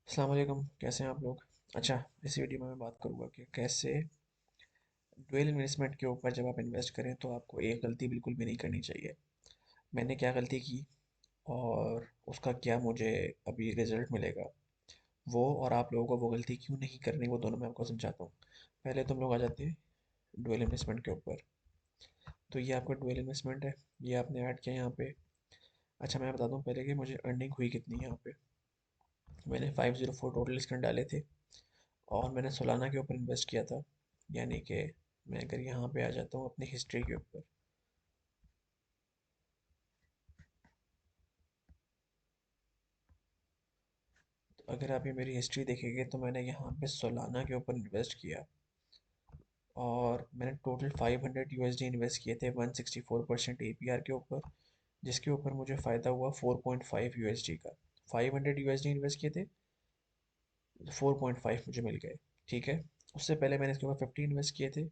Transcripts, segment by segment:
अस्सलाम वालेकुम, कैसे हैं आप लोग। अच्छा, इस वीडियो में मैं बात करूंगा कि कैसे डुअल इन्वेस्टमेंट के ऊपर जब आप इन्वेस्ट करें तो आपको एक गलती बिल्कुल भी नहीं करनी चाहिए। मैंने क्या गलती की और उसका क्या मुझे अभी रिजल्ट मिलेगा, वो और आप लोगों को वो गलती क्यों नहीं करनी, वो दोनों मैं आपको समझाता हूँ। पहले तुम लोग आ जाते हैं डुअल इन्वेस्टमेंट के ऊपर। तो ये आपका डुअल इन्वेस्टमेंट है, ये आपने ऐड किया यहाँ पे। अच्छा, मैं बता दूँ पहले कि मुझे अर्निंग हुई कितनी है यहाँ पे। मैंने 504 टोटल इसके डाले थे और मैंने सोलाना के ऊपर इन्वेस्ट किया था। यानी कि मैं अगर यहाँ पे आ जाता हूँ अपनी हिस्ट्री के ऊपर, तो अगर आप ये मेरी हिस्ट्री देखेंगे तो मैंने यहाँ पे सोलाना के ऊपर इन्वेस्ट किया और मैंने टोटल 500 यूएसडी इन्वेस्ट किए थे 164% एपीआर के ऊपर, जिसके ऊपर मुझे फ़ायदा हुआ 4.5 यूएसडी का। 500 यूएसडी इन्वेस्ट किए थे तो 4.5 मुझे मिल गए। ठीक है। उससे पहले मैंने इसके ऊपर 50 इन्वेस्ट किए थे,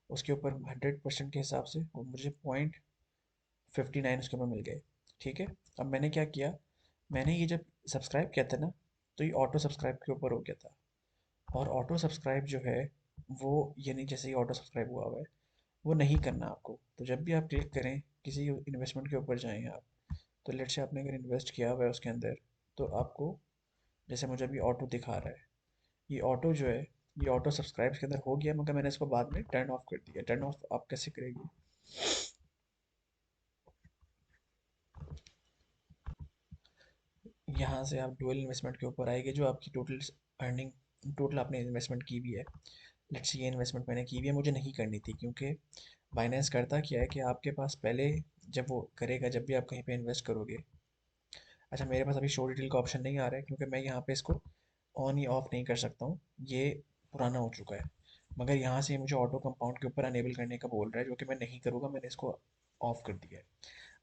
उसके ऊपर 100% के हिसाब से और मुझे 0.59 उसके ऊपर मिल गए। ठीक है। अब मैंने क्या किया, मैंने ये जब सब्सक्राइब किया था ना, तो ये ऑटो सब्सक्राइब के ऊपर हो गया था। और ऑटो सब्सक्राइब जो है वो, यानी जैसे ही ऑटो सब्सक्राइब हुआ है वो नहीं करना आपको। तो जब भी आप क्लिक करें किसी इन्वेस्टमेंट के ऊपर जाएं आप, तो लेट से आपने अगर इन्वेस्ट किया हुआ है उसके अंदर, तो आपको, जैसे मुझे अभी ऑटो दिखा रहा है, ये ऑटो जो है ये ऑटो सब्सक्राइब के अंदर हो गया, मगर मैंने इसको बाद में टर्न ऑफ कर दिया। टर्न ऑफ आप कैसे करेंगे, यहाँ से आप डुअल इन्वेस्टमेंट के ऊपर आएंगे, जो आपकी टोटल अर्निंग, टोटल आपने इन्वेस्टमेंट की भी है। लेट्स से ये इन्वेस्टमेंट मैंने की भी है, मुझे नहीं करनी थी क्योंकि बाइनेंस करता क्या है कि आपके पास पहले, जब वो करेगा जब भी आप कहीं पे इन्वेस्ट करोगे। अच्छा, मेरे पास अभी शो डिटेल का ऑप्शन नहीं आ रहा है क्योंकि मैं यहाँ पे इसको ऑन या ऑफ नहीं कर सकता हूँ, ये पुराना हो चुका है। मगर यहाँ से मुझे ऑटो कंपाउंड के ऊपर अनेबल करने का बोल रहा है, जो कि मैं नहीं करूँगा, मैंने इसको ऑफ कर दिया है।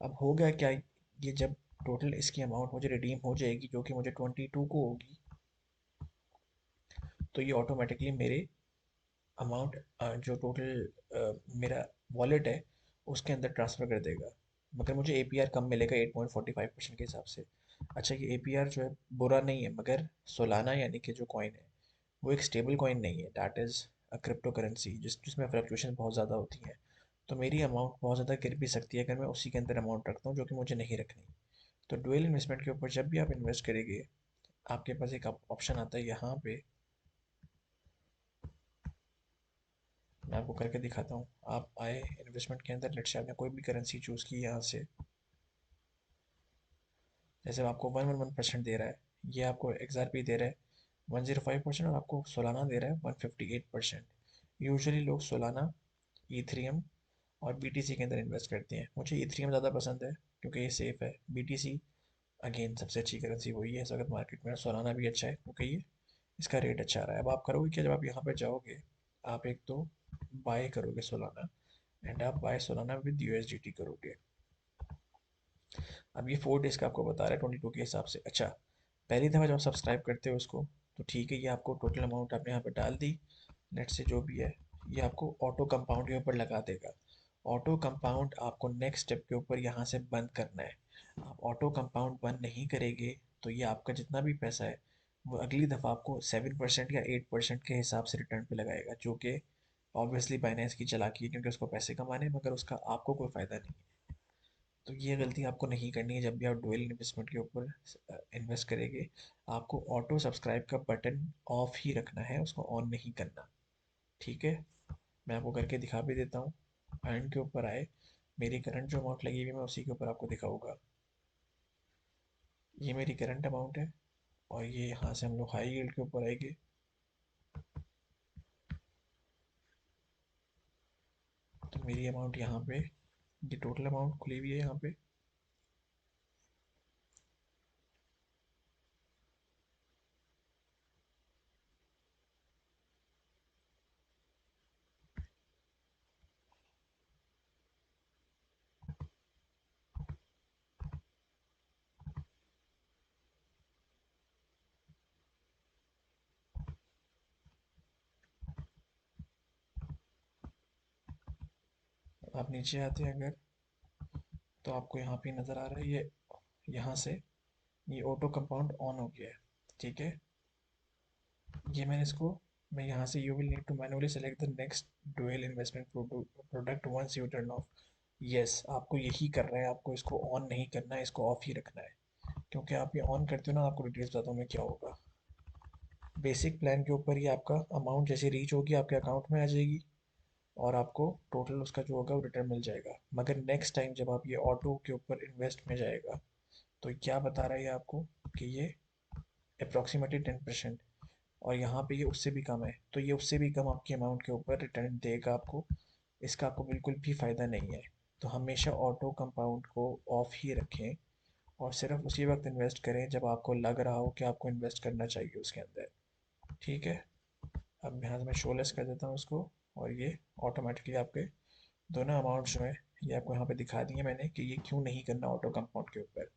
अब हो गया क्या, ये जब टोटल इसकी अमाउंट मुझे रिडीम हो जाएगी जो कि मुझे 22 को होगी, तो ये ऑटोमेटिकली मेरे अमाउंट, जो टोटल मेरा वॉलेट है उसके अंदर ट्रांसफ़र कर देगा। मगर मुझे एपीआर कम मिलेगा 8.45% के हिसाब से। अच्छा, ये एपीआर जो है बुरा नहीं है, मगर सोलाना यानी कि जो कॉइन है वो एक स्टेबल कॉइन नहीं है, that is a crypto currency जिसमें फ्लक्चुएशन बहुत ज़्यादा होती हैं। तो मेरी अमाउंट बहुत ज़्यादा गिर भी सकती है अगर मैं उसी के अंदर अमाउंट रखता हूँ, जो कि मुझे नहीं रखनी। तो डुअल इन्वेस्टमेंट के ऊपर जब भी आप इन्वेस्ट करेंगे, आपके पास एक ऑप्शन आता है यहाँ पे। मैं आपको करके दिखाता हूँ। आप आए इन्वेस्टमेंट के अंदर, लेट से आपने कोई भी करेंसी चूज़ की यहाँ से, जैसे आपको 111% दे रहा है, ये आपको XRP दे रहा है 105%, और आपको सोलाना दे रहा है 158%। यूजुअली लोग सोलाना, ईथरियम और BTC के अंदर इन्वेस्ट करते हैं। मुझे ईथरियम ज़्यादा पसंद है क्योंकि ये सेफ़ है। BTC अगेन सबसे अच्छी करेंसी वही है इस वक्त मार्केट में। सोलाना भी अच्छा है क्योंकि ये, इसका रेट अच्छा आ रहा है। अब आप करोगे क्या, जब आप यहाँ पे जाओगे, आप एक तो बाय करोगे सोलाना, एंड आप बाय सोलाना विद यूएसडीटी करोगे। अब ये 4 डेज़ का आपको बता रहा है 22 के हिसाब से। अच्छा, पहली दफ़ा जब सब्सक्राइब करते हो उसको, तो ठीक है, ये आपको टोटल अमाउंट आपने यहाँ पे डाल दी। नेट से जो भी है ये आपको ऑटो कंपाउंड के ऊपर लगा देगा। ऑटो कंपाउंड आपको नेक्स्ट स्टेप के ऊपर यहाँ से बंद करना है। आप ऑटो कंपाउंड बंद नहीं करेंगे तो ये आपका जितना भी पैसा है वो अगली दफ़ा आपको 7% या 8% के हिसाब से रिटर्न पे लगाएगा, जो कि ऑब्वियसली बाइनेंस की चालाकी है क्योंकि उसको पैसे कमाने हैं, मगर उसका आपको कोई फ़ायदा नहीं है। तो ये गलती आपको नहीं करनी है जब भी आप डुअल इन्वेस्टमेंट के ऊपर इन्वेस्ट करेंगे। आपको ऑटो सब्सक्राइब का बटन ऑफ ही रखना है, उसको ऑन नहीं करना। ठीक है। मैं आपको करके दिखा भी देता हूँ। अर्न के ऊपर आए, मेरी करंट जो अमाउंट लगी हुई है मैं उसी के ऊपर आपको दिखाऊंगा। ये मेरी करंट अमाउंट है और ये यहाँ से हम लोग हाई यील्ड के ऊपर आएंगे, तो मेरी अमाउंट यहाँ पे, ये टोटल अमाउंट खुली हुई है यहाँ पे। आप नीचे आते हैं अगर, तो आपको यहाँ पे नज़र आ रहा है ये, यहाँ से ये ऑटो कंपाउंड ऑन हो गया है। ठीक है। ये मैंने इसको, मैं यहाँ से you will need to manually select the next dual investment product once you turn off. Yes, आपको यही करना है, आपको इसको ऑन नहीं करना है, इसको ऑफ ही रखना है। क्योंकि आप ये ऑन करते हो ना, आपको डिटेल्स बताता हूँ मैं क्या होगा। बेसिक प्लान के ऊपर ही आपका अमाउंट जैसे रीच होगी आपके अकाउंट में आ जाएगी, और आपको टोटल उसका जो होगा वो रिटर्न मिल जाएगा। मगर नेक्स्ट टाइम जब आप ये ऑटो के ऊपर इन्वेस्ट में जाएगा, तो क्या बता रहा है ये आपको कि ये अप्रॉक्सीमेटली 10%, और यहाँ पे ये उससे भी कम है, तो ये उससे भी कम आपके अमाउंट के ऊपर रिटर्न देगा आपको। इसका आपको बिल्कुल भी फ़ायदा नहीं है। तो हमेशा ऑटो कंपाउंड को ऑफ ही रखें, और सिर्फ उसी वक्त इन्वेस्ट करें जब आपको लग रहा हो कि आपको इन्वेस्ट करना चाहिए उसके अंदर। ठीक है। अब यहाँ से मैं शोलेस कर देता हूँ इसको, और ये ऑटोमेटिकली आपके दोनों अमाउंट्स जो है ये आपको यहाँ पे दिखा दिए मैंने कि ये क्यों नहीं करना ऑटो कंपाउंड के ऊपर।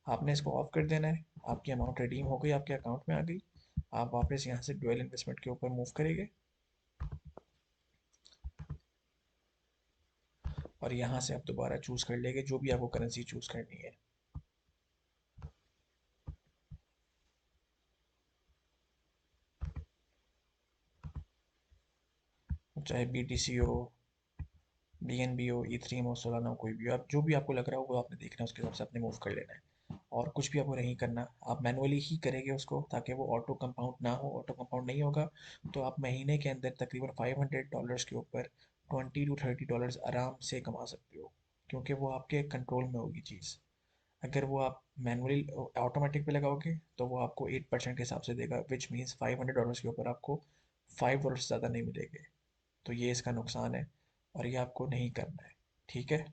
आपने इसको ऑफ कर देना है, आपकी अमाउंट रिडीम हो गई, आपके अकाउंट में आ गई। आप वापस यहाँ से डुअल इन्वेस्टमेंट के ऊपर मूव करेंगे, और यहाँ से आप दोबारा चूज़ कर लेंगे जो भी आपको करेंसी चूज़ करनी है। चाहे BTC हो, BNB हो, Ethereum हो, सोलाना हो, कोई भी हो, आप जो भी आपको लग रहा हो वो आपने देखना है, उसके हिसाब से आपने मूव कर लेना है। और कुछ भी आपको नहीं करना, आप मैनुअली ही करेंगे उसको, ताकि वो ऑटो कंपाउंड ना हो। ऑटो कंपाउंड नहीं होगा तो आप महीने के अंदर तकरीबन $500 के ऊपर $20 to $30 आराम से कमा सकते हो, क्योंकि वो आपके कंट्रोल में होगी चीज़। अगर वो आप मैनुअली ऑटोमेटिक पे लगाओगे तो वो आपको 8% के हिसाब से देगा, विच मीन्स $500 के ऊपर आपको $5 से ज़्यादा नहीं मिलेंगे। तो ये इसका नुकसान है, और ये आपको नहीं करना है। ठीक है।